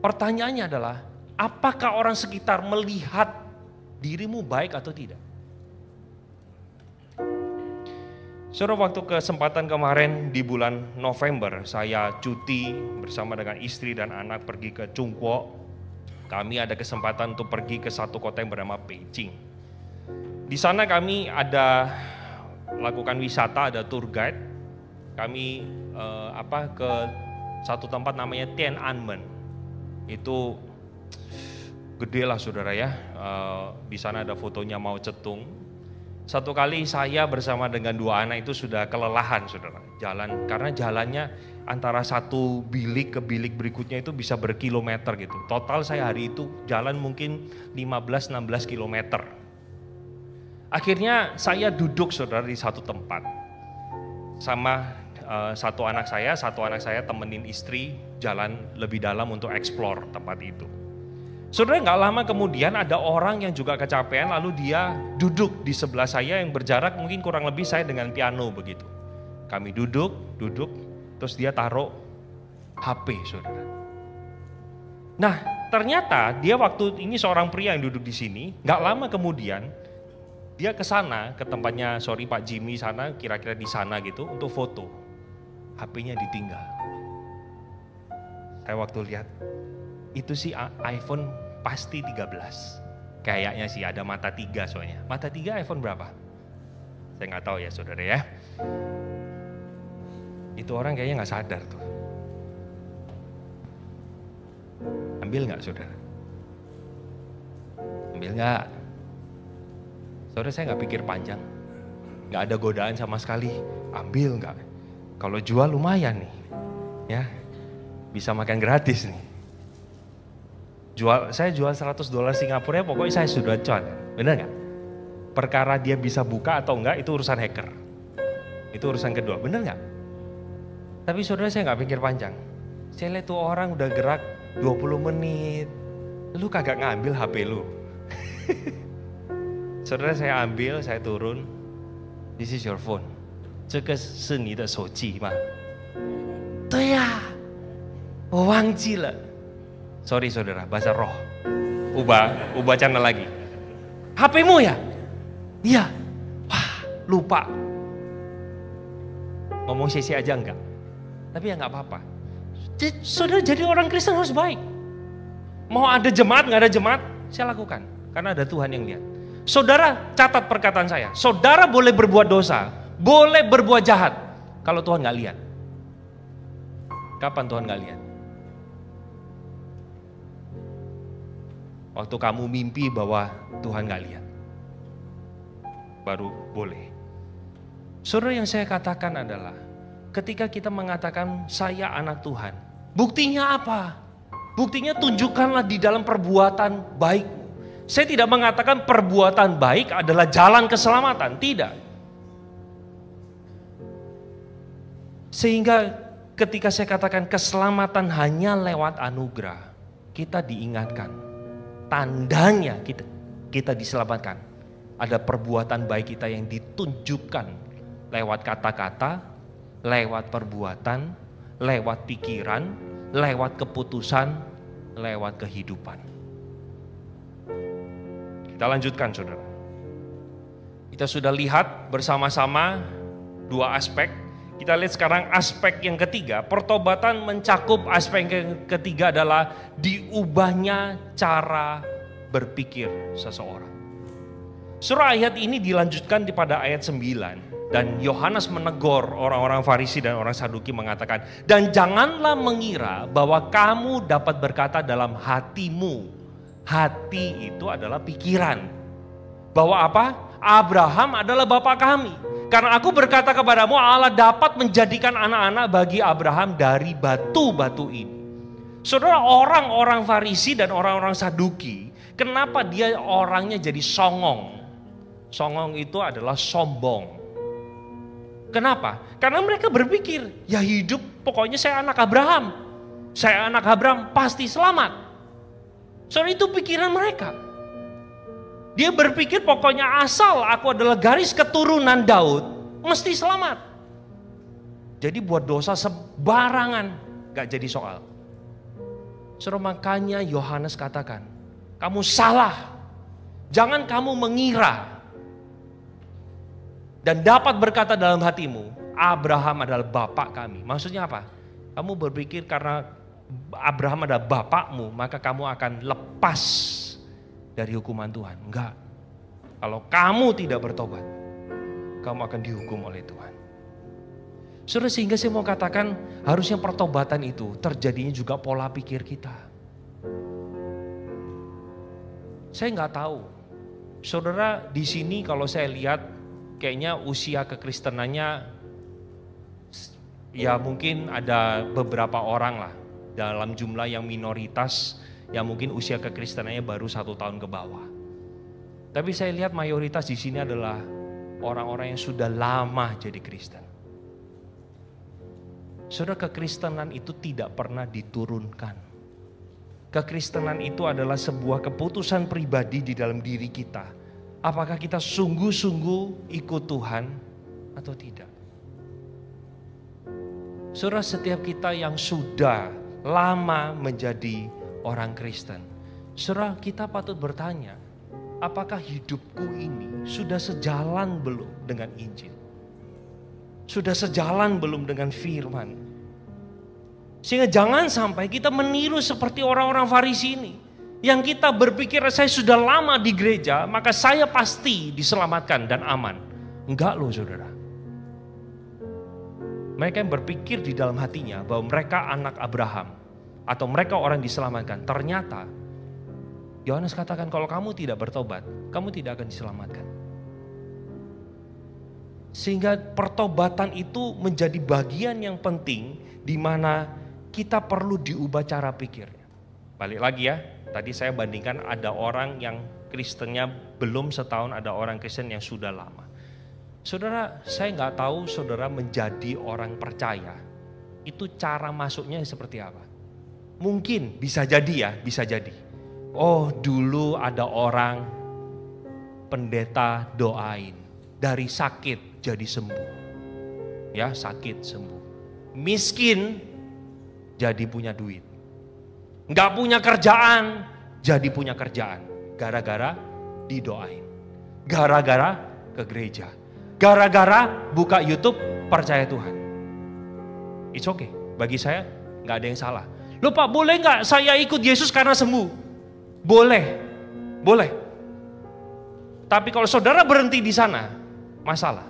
Pertanyaannya adalah, apakah orang sekitar melihat dirimu baik atau tidak? Saudara, waktu kesempatan kemarin di bulan November, saya cuti bersama dengan istri dan anak pergi ke Chungguo. Kami ada kesempatan untuk pergi ke satu kota yang bernama Beijing. Di sana kami ada lakukan wisata, ada tour guide. Kami ke satu tempat namanya Tiananmen. Itu gede lah saudara ya. Di sana ada fotonya Mao Zedong. Satu kali saya bersama dengan dua anak itu sudah kelelahan saudara. Jalan, karena jalannya antara satu bilik ke bilik berikutnya itu bisa berkilometer gitu. Total saya hari itu jalan mungkin 15-16 kilometer. Akhirnya saya duduk saudara di satu tempat. Sama satu anak saya temenin istri jalan lebih dalam untuk explore tempat itu. Saudara, nggak lama kemudian ada orang yang juga kecapean, lalu dia duduk di sebelah saya yang berjarak mungkin kurang lebih saya dengan piano begitu. Kami duduk, terus dia taruh HP, saudara. Nah, ternyata dia waktu ini seorang pria yang duduk di sini, nggak lama kemudian dia ke sana, ke tempatnya Pak Jimmy sana, kira-kira di sana gitu untuk foto. HP-nya ditinggal. Saya waktu lihat, itu sih iPhone pasti 13. Kayaknya sih ada mata 3 soalnya. Mata 3 iPhone berapa? Saya nggak tahu ya saudara ya. Itu orang kayaknya nggak sadar tuh. Ambil nggak saudara? Ambil nggak? Saudara, saya nggak pikir panjang. Nggak ada godaan sama sekali. Ambil nggak? Kalau jual lumayan nih. Ya, bisa makan gratis nih. Saya jual $100 Singapura, pokoknya saya sudah cuan. Benar nggak? Perkara dia bisa buka atau enggak itu urusan hacker. Itu urusan kedua, benar nggak? Tapi saudara, saya nggak pikir panjang. Saya lihat tuh orang udah gerak 20 menit. Lu kagak ngambil HP lu. Saudara, saya ambil, saya turun. This is your phone. 这个是你的手机吗？对呀，我忘记了。Sorry saudara, bahasa roh. Ubah channel lagi. HP-mu ya? Iya. Wah, lupa. Ngomong sesi aja enggak. Tapi ya enggak apa-apa. Saudara, jadi orang Kristen harus baik. Mau ada jemaat, enggak ada jemaat, saya lakukan. Karena ada Tuhan yang lihat. Saudara, catat perkataan saya. Saudara boleh berbuat dosa, boleh berbuat jahat. Kalau Tuhan enggak lihat. Kapan Tuhan enggak lihat? Waktu kamu mimpi bahwa Tuhan gak lihat, baru boleh. Saudara, yang saya katakan adalah ketika kita mengatakan saya anak Tuhan, buktinya apa? Buktinya tunjukkanlah di dalam perbuatan baikmu. Saya tidak mengatakan perbuatan baik adalah jalan keselamatan, tidak. Sehingga ketika saya katakan keselamatan hanya lewat anugerah, kita diingatkan. Tandanya kita diselamatkan. Ada perbuatan baik kita yang ditunjukkan lewat kata-kata, lewat perbuatan, lewat pikiran, lewat keputusan, lewat kehidupan. Kita lanjutkan saudara. Kita sudah lihat bersama-sama dua aspek. Kita lihat sekarang aspek yang ketiga. Pertobatan mencakup aspek yang ketiga adalah diubahnya cara berpikir seseorang. Surah ayat ini dilanjutkan pada ayat 9. Dan Yohanes menegur orang-orang Farisi dan orang Saduki mengatakan, dan janganlah mengira bahwa kamu dapat berkata dalam hatimu. Hati itu adalah pikiran. Bahwa apa? Abraham adalah bapak kami. Karena aku berkata kepadamu, Allah dapat menjadikan anak-anak bagi Abraham dari batu-batu ini. Saudara, orang-orang Farisi dan orang-orang Saduki, kenapa dia orangnya jadi songong? Songong itu adalah sombong. Kenapa? Karena mereka berpikir, ya hidup pokoknya saya anak Abraham. Saya anak Abraham pasti selamat. Saudara, itu pikiran mereka. Dia berpikir pokoknya asal aku adalah garis keturunan Daud, mesti selamat. Jadi buat dosa sembarangan, gak jadi soal. Saudara, makanya Yohanes katakan, kamu salah. Jangan kamu mengira dan dapat berkata dalam hatimu, Abraham adalah bapak kami. Maksudnya apa? Kamu berpikir karena Abraham adalah bapakmu, maka kamu akan lepas dari hukuman Tuhan. Enggak. Kalau kamu tidak bertobat, kamu akan dihukum oleh Tuhan. Saudara, sehingga saya mau katakan harusnya pertobatan itu terjadinya juga pola pikir kita. Saya nggak tahu. Saudara, di sini kalau saya lihat kayaknya usia kekristenannya ya mungkin ada beberapa orang lah dalam jumlah yang minoritas yang mungkin usia kekristenannya baru 1 tahun ke bawah. Tapi saya lihat mayoritas di sini adalah orang-orang yang sudah lama jadi Kristen. Saudara, kekristenan itu tidak pernah diturunkan. Kekristenan itu adalah sebuah keputusan pribadi di dalam diri kita. Apakah kita sungguh-sungguh ikut Tuhan atau tidak? Saudara, setiap kita yang sudah lama menjadi orang Kristen, saudara, kita patut bertanya, apakah hidupku ini sudah sejalan belum dengan Injil? Sudah sejalan belum dengan firman? Sehingga jangan sampai kita meniru seperti orang-orang Farisi ini. Yang kita berpikir saya sudah lama di gereja, maka saya pasti diselamatkan dan aman. Enggak loh saudara. Mereka yang berpikir di dalam hatinya bahwa mereka anak Abraham. Atau mereka orang diselamatkan. Ternyata Yohanes katakan kalau kamu tidak bertobat, kamu tidak akan diselamatkan. Sehingga pertobatan itu menjadi bagian yang penting di mana kita perlu diubah cara pikirnya. Balik lagi ya, tadi saya bandingkan ada orang yang Kristennya belum setahun, ada orang Kristen yang sudah lama. Saudara, saya nggak tahu saudara menjadi orang percaya, itu cara masuknya seperti apa. Mungkin bisa jadi ya, bisa jadi. Oh dulu ada orang pendeta doain, dari sakit jadi sembuh. Ya sakit sembuh. Miskin jadi punya duit. Nggak punya kerjaan, jadi punya kerjaan. Gara-gara didoain. Gara-gara ke gereja. Gara-gara buka YouTube percaya Tuhan. It's okay. Bagi saya nggak ada yang salah. Loh Pak, boleh nggak saya ikut Yesus karena sembuh? Boleh. Boleh. Tapi kalau saudara berhenti di sana, masalah.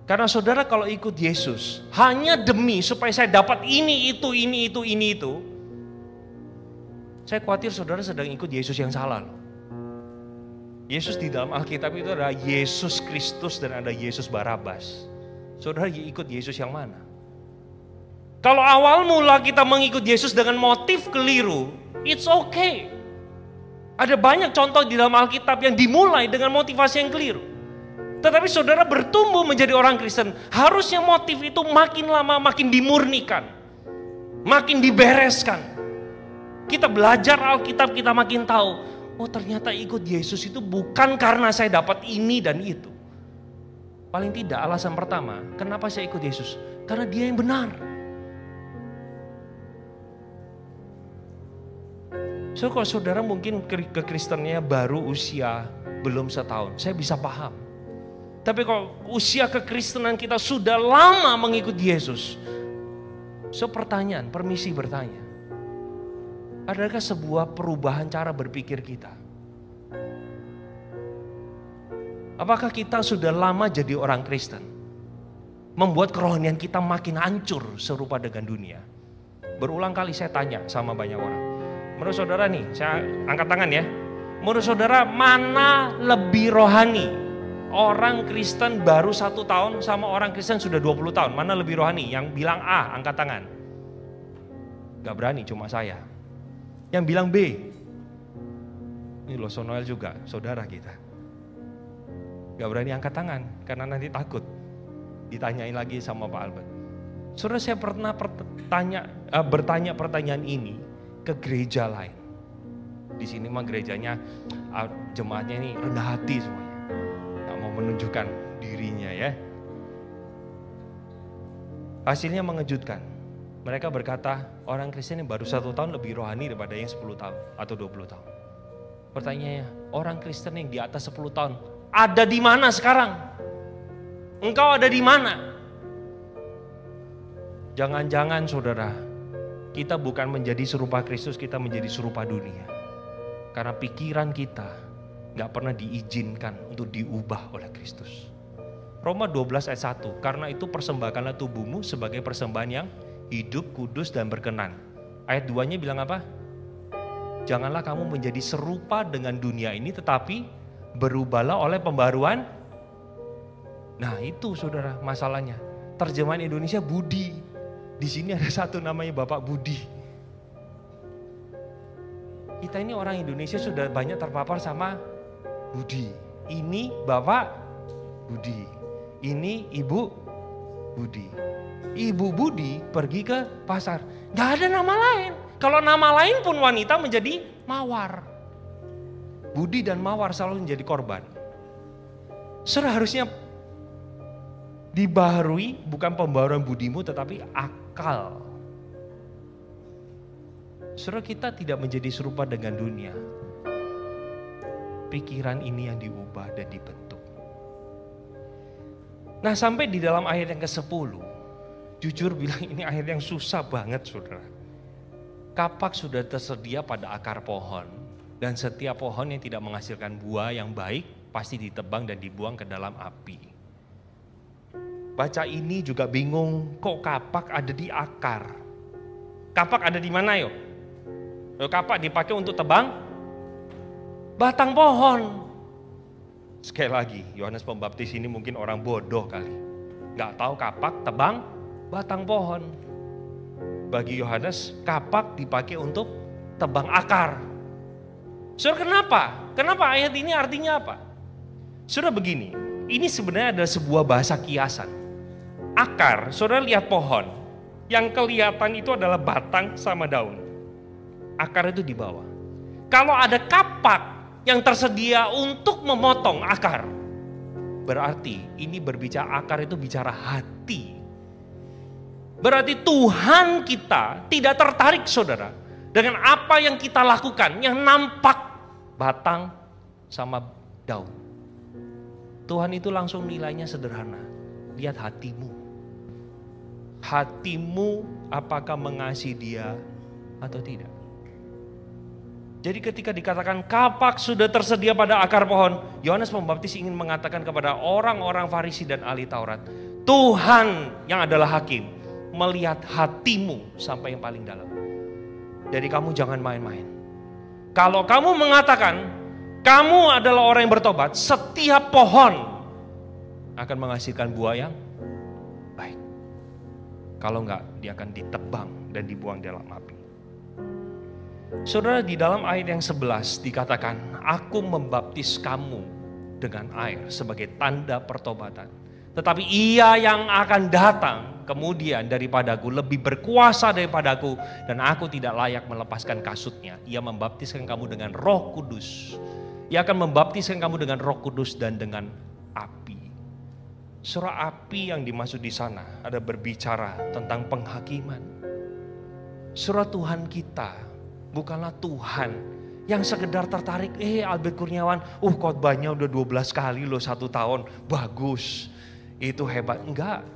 Karena saudara kalau ikut Yesus hanya demi supaya saya dapat ini, itu. Saya khawatir saudara sedang ikut Yesus yang salah loh. Yesus di dalam Alkitab itu ada Yesus Kristus dan ada Yesus Barabas. Saudara ikut Yesus yang mana? Kalau awal mula kita mengikut Yesus dengan motif keliru, it's okay. Ada banyak contoh di dalam Alkitab yang dimulai dengan motivasi yang keliru. Tetapi saudara bertumbuh menjadi orang Kristen, harusnya motif itu makin lama makin dimurnikan, makin dibereskan. Kita belajar Alkitab, kita makin tahu, oh ternyata ikut Yesus itu bukan karena saya dapat ini dan itu. Paling tidak alasan pertama, kenapa saya ikut Yesus? Karena Dia yang benar. So kalau saudara mungkin kekristennya baru usia belum setahun, saya bisa paham. Tapi kalau usia kekristenan kita sudah lama mengikuti Yesus, so pertanyaan, permisi bertanya, adakah sebuah perubahan cara berpikir kita? Apakah kita sudah lama jadi orang Kristen, membuat kerohanian kita makin hancur serupa dengan dunia? Berulang kali saya tanya sama banyak orang, menurut saudara nih, saya angkat tangan ya, menurut saudara mana lebih rohani? Orang Kristen baru 1 tahun sama orang Kristen sudah 20 tahun. Mana lebih rohani? Yang bilang A, angkat tangan. Gak berani, cuma saya. Yang bilang B. Ini loh Sonoel juga, saudara kita. Gak berani angkat tangan, karena nanti takut. Ditanyain lagi sama Pak Albert. Saudara, saya pernah bertanya pertanyaan ini ke gereja lain. Di sini mah gerejanya, jemaatnya ini rendah hati semuanya. Menunjukkan dirinya ya. Hasilnya mengejutkan. Mereka berkata orang Kristen yang baru 1 tahun lebih rohani daripada yang 10 tahun atau 20 tahun. Pertanyaannya, orang Kristen yang di atas 10 tahun ada di mana sekarang? Engkau ada di mana? Jangan-jangan saudara, kita bukan menjadi serupa Kristus, kita menjadi serupa dunia. Karena pikiran kita gak pernah diizinkan untuk diubah oleh Kristus. Roma 12 ayat 1, karena itu persembahkanlah tubuhmu sebagai persembahan yang hidup, kudus dan berkenan. Ayat 2-nya bilang apa? Janganlah kamu menjadi serupa dengan dunia ini, tetapi berubahlah oleh pembaruan. Nah itu saudara masalahnya. Terjemahan Indonesia Budi. Di sini ada satu namanya Bapak Budi. Kita ini orang Indonesia sudah banyak terpapar sama Budi. Ini Bapak Budi. Ini Ibu Budi. Ibu Budi pergi ke pasar. Gak ada nama lain. Kalau nama lain pun wanita menjadi mawar. Budi dan mawar selalu menjadi korban. Saudara, harusnya dibaharui bukan pembaharuan budimu tetapi akal. Saudara, kita tidak menjadi serupa dengan dunia. Pikiran ini yang diubah dan dibentuk. Nah, sampai di dalam ayat yang ke-10, jujur bilang ini ayat yang susah banget, saudara. Kapak sudah tersedia pada akar pohon, dan setiap pohon yang tidak menghasilkan buah yang baik pasti ditebang dan dibuang ke dalam api. Baca ini juga bingung, kok kapak ada di akar? Kapak ada di mana yuk? Kapak dipakai untuk tebang batang pohon. Sekali lagi, Yohanes Pembaptis ini mungkin orang bodoh kali. Gak tahu kapak tebang batang pohon. Bagi Yohanes, kapak dipakai untuk tebang akar. Saudara, kenapa? Kenapa ayat ini artinya apa? Saudara, begini, ini sebenarnya adalah sebuah bahasa kiasan. Akar, saudara lihat pohon, yang kelihatan itu adalah batang sama daun. Akar itu di bawah. Kalau ada kapak yang tersedia untuk memotong akar, berarti ini berbicara, akar itu bicara hati. Berarti Tuhan kita tidak tertarik, saudara, dengan apa yang kita lakukan yang nampak batang sama daun. Tuhan itu langsung nilainya sederhana. Lihat hatimu. Hatimu apakah mengasihi dia atau tidak. Jadi ketika dikatakan kapak sudah tersedia pada akar pohon, Yohanes Pembaptis ingin mengatakan kepada orang-orang Farisi dan ahli Taurat, Tuhan yang adalah hakim melihat hatimu sampai yang paling dalam. Jadi kamu jangan main-main. Kalau kamu mengatakan kamu adalah orang yang bertobat, setiap pohon akan menghasilkan buah yang baik. Kalau enggak, dia akan ditebang dan dibuang dalam api. Saudara, di dalam ayat yang 11 dikatakan, aku membaptis kamu dengan air sebagai tanda pertobatan. Tetapi ia yang akan datang kemudian daripadaku lebih berkuasa daripadaku, dan aku tidak layak melepaskan kasutnya. Ia membaptiskan kamu dengan Roh Kudus. Ia akan membaptiskan kamu dengan Roh Kudus dan dengan api. Surah api yang dimaksud di sana ada berbicara tentang penghakiman. Surah Tuhan kita bukanlah Tuhan yang sekedar tertarik, Albert Kurniawan, khotbahnya udah 12 kali loh 1 tahun, bagus, itu hebat. Enggak.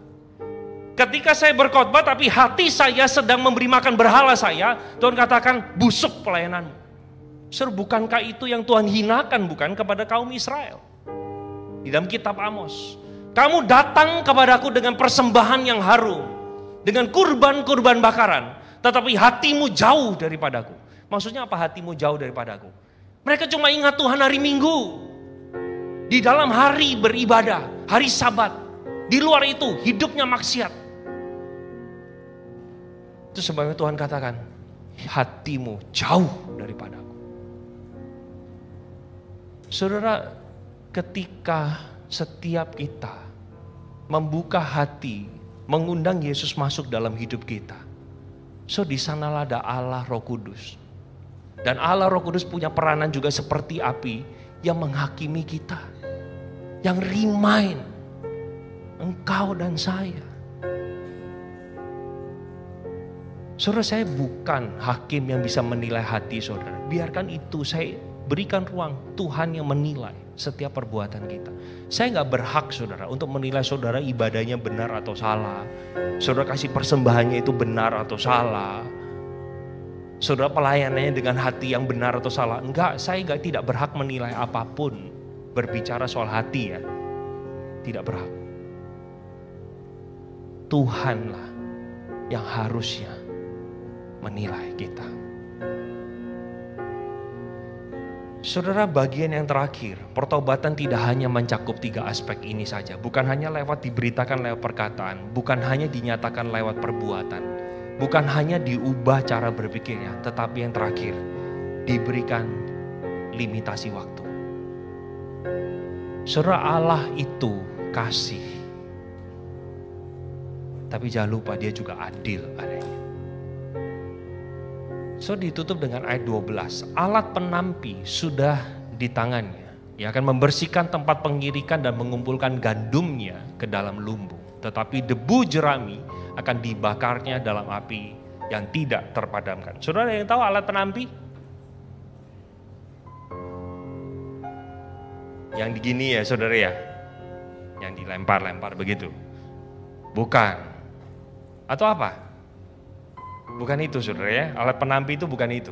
Ketika saya berkhotbah tapi hati saya sedang memberi makan berhala saya, Tuhan katakan busuk pelayananmu. Bukankah itu yang Tuhan hinakan bukan kepada kaum Israel? Di dalam kitab Amos, kamu datang kepadaku dengan persembahan yang harum, dengan kurban-kurban bakaran, tetapi hatimu jauh daripadaku. Maksudnya apa hatimu jauh daripadaku? Mereka cuma ingat Tuhan hari Minggu. Di dalam hari beribadah, hari Sabat. Di luar itu hidupnya maksiat. Itu sebabnya Tuhan katakan, hatimu jauh daripadaku. Saudara, ketika setiap kita membuka hati, mengundang Yesus masuk dalam hidup kita, di sanalah ada Allah Roh Kudus. Dan Allah Roh Kudus punya peranan juga seperti api yang menghakimi kita, yang remind engkau dan saya. Saudara, saya bukan hakim yang bisa menilai hati saudara. Biarkan itu, saya berikan ruang Tuhan yang menilai setiap perbuatan kita. Saya gak berhak saudara untuk menilai saudara ibadahnya benar atau salah. Saudara kasih persembahannya itu benar atau salah. Saudara pelayanannya dengan hati yang benar atau salah. Enggak, saya tidak berhak menilai apapun. Berbicara soal hati ya, tidak berhak. Tuhanlah yang harusnya menilai kita. Saudara, bagian yang terakhir, pertobatan tidak hanya mencakup 3 aspek ini saja. Bukan hanya lewat diberitakan lewat perkataan, bukan hanya dinyatakan lewat perbuatan, bukan hanya diubah cara berpikirnya, tetapi yang terakhir, diberikan limitasi waktu. Saudara, Allah itu kasih. Tapi jangan lupa dia juga adil adanya. So ditutup dengan ayat 12. Alat penampi sudah di tangannya. Ia akan membersihkan tempat pengirikan dan mengumpulkan gandumnya ke dalam lumbung. Tetapi debu jerami akan dibakarnya dalam api yang tidak terpadamkan. Saudara yang tahu alat penampi? Yang digini ya saudara ya. Yang dilempar-lempar begitu. Bukan. Atau apa? Bukan itu saudara ya. Alat penampi itu bukan itu.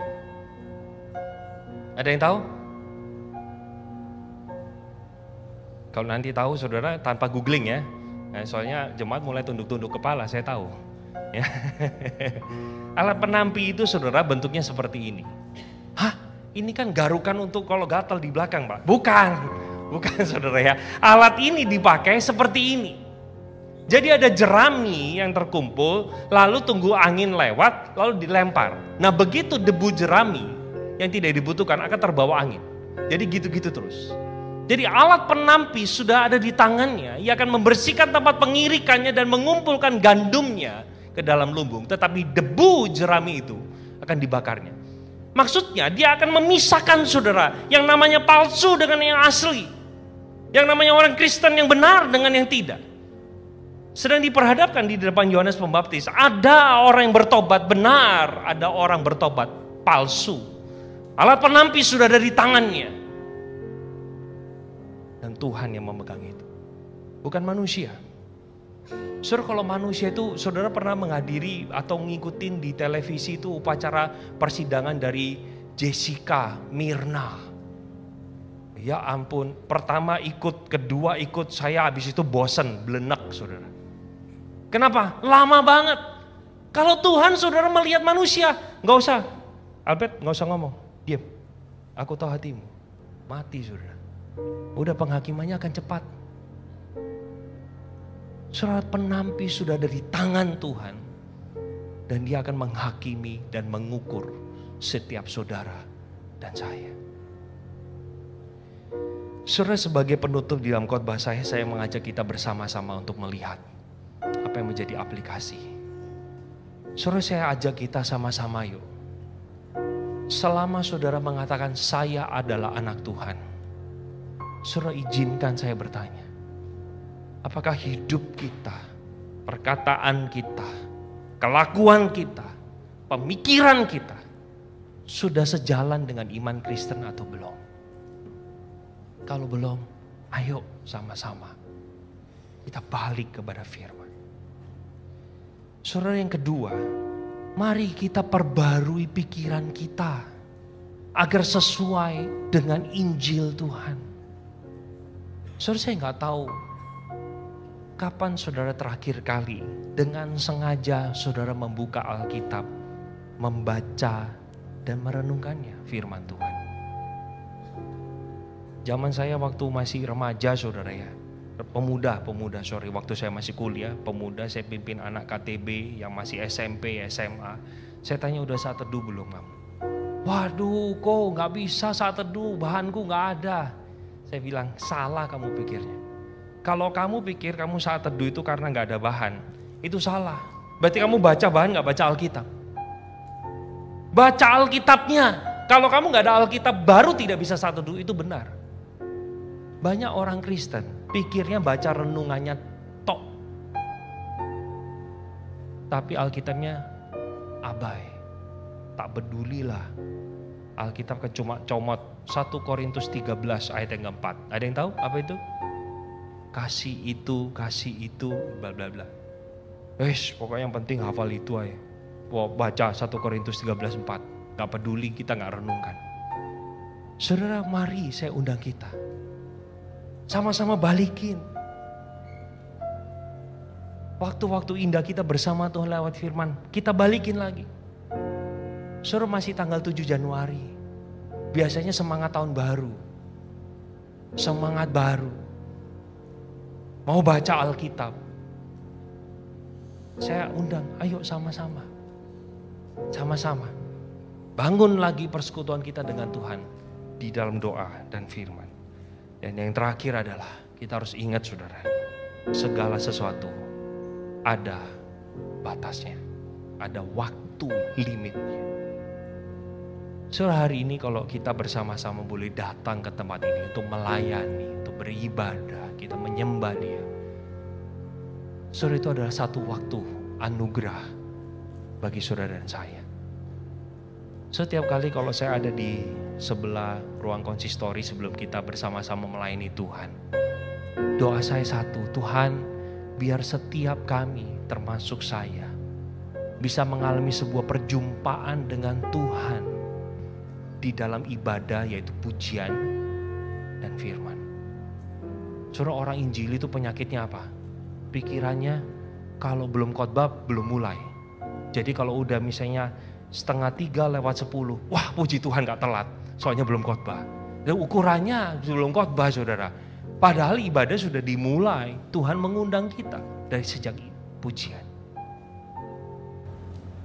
Ada yang tahu? Kalau nanti tahu saudara tanpa googling ya. Nah, soalnya jemaat mulai tunduk-tunduk kepala, saya tahu. Ya. Alat penampi itu saudara bentuknya seperti ini. Hah? Ini kan garukan untuk kalau gatal di belakang Pak. Bukan saudara ya. Alat ini dipakai seperti ini. Jadi ada jerami yang terkumpul, lalu tunggu angin lewat, lalu dilempar. Nah begitu debu jerami yang tidak dibutuhkan akan terbawa angin. Jadi gitu-gitu terus. Jadi alat penampi sudah ada di tangannya. Ia akan membersihkan tempat pengirikannya dan mengumpulkan gandumnya ke dalam lumbung. Tetapi debu jerami itu akan dibakarnya. Maksudnya dia akan memisahkan saudara yang namanya palsu dengan yang asli. Yang namanya orang Kristen yang benar dengan yang tidak. Sedang diperhadapkan di depan Yohanes Pembaptis. Ada orang yang bertobat benar, ada orang bertobat palsu. Alat penampi sudah ada di tangannya. Dan Tuhan yang memegang itu. Bukan manusia. Saudara kalau manusia itu, saudara pernah menghadiri atau ngikutin di televisi itu upacara persidangan dari Jessica Mirna. Ya ampun, pertama ikut, kedua ikut, saya habis itu bosen, belenak saudara. Kenapa? Lama banget. Kalau Tuhan saudara melihat manusia, gak usah. Albert gak usah ngomong, diam. Aku tahu hatimu, mati saudara. Udah penghakimannya akan cepat. Surat penampi sudah ada di tangan Tuhan. Dan dia akan menghakimi dan mengukur setiap saudara dan saya. Saudara sebagai penutup di dalam khotbah saya mengajak kita bersama-sama untuk melihat apa yang menjadi aplikasi. Saudara saya ajak kita sama-sama yuk. Selama saudara mengatakan saya adalah anak Tuhan. Saudara izinkan saya bertanya, apakah hidup kita, perkataan kita, kelakuan kita, pemikiran kita sudah sejalan dengan iman Kristen atau belum? Kalau belum, ayo sama-sama kita balik kepada firman. Saudara yang kedua, mari kita perbarui pikiran kita agar sesuai dengan Injil Tuhan. Saudara saya nggak tahu kapan saudara terakhir kali dengan sengaja saudara membuka Alkitab, membaca dan merenungkannya firman Tuhan. Zaman saya waktu masih remaja saudara ya, pemuda waktu saya masih kuliah, pemuda saya pimpin anak KTB yang masih SMP, SMA. Saya tanya udah saat teduh belum Mam? Waduh kok nggak bisa saat teduh, bahanku nggak ada. Saya bilang salah kamu pikirnya. Kalau kamu pikir kamu saat teduh itu karena nggak ada bahan, itu salah. Berarti kamu baca bahan nggak baca Alkitab. Baca Alkitabnya. Kalau kamu nggak ada Alkitab baru tidak bisa saat teduh, itu benar. Banyak orang Kristen pikirnya baca renungannya tok. Tapi Alkitabnya abai. Tak pedulilah. Alkitab cuma comot 1 Korintus 13 ayat yang keempat. Ada yang tahu apa itu? Kasih itu, bla bla bla. Pokoknya yang penting hafal itu aja. Baca 1 Korintus 13:4. Gak peduli kita gak renungkan. Saudara mari saya undang kita. Sama-sama balikin. Waktu-waktu indah kita bersama Tuhan lewat firman, kita balikin lagi. Saudara masih tanggal 7 Januari. Biasanya semangat tahun baru. Semangat baru. Mau baca Alkitab. Saya undang, ayo sama-sama. Sama-sama. Bangun lagi persekutuan kita dengan Tuhan. Di dalam doa dan firman. Dan yang terakhir adalah kita harus ingat saudara. Segala sesuatu ada batasnya. Ada waktu limitnya. Saudara, hari ini kalau kita bersama-sama boleh datang ke tempat ini untuk melayani, untuk beribadah, kita menyembah Dia. Saudara, itu adalah satu waktu anugerah bagi saudara dan saya. Setiap kali kalau saya ada di sebelah ruang konsistori sebelum kita bersama-sama melayani Tuhan, doa saya satu, Tuhan biar setiap kami termasuk saya bisa mengalami sebuah perjumpaan dengan Tuhan di dalam ibadah, yaitu pujian dan firman. Saudara, orang Injili itu penyakitnya apa? Pikirannya kalau belum khotbah belum mulai. Jadi kalau udah misalnya 2:30 wah puji Tuhan gak telat, soalnya belum khotbah. Dan ukurannya belum khotbah, saudara. Padahal ibadah sudah dimulai, Tuhan mengundang kita dari sejak pujian.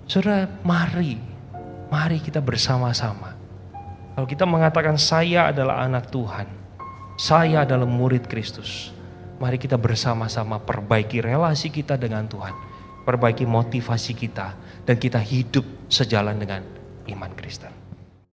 Saudara, mari kita bersama-sama. Kalau kita mengatakan saya adalah anak Tuhan, saya adalah murid Kristus, mari kita bersama-sama perbaiki relasi kita dengan Tuhan, perbaiki motivasi kita, dan kita hidup sejalan dengan iman Kristen.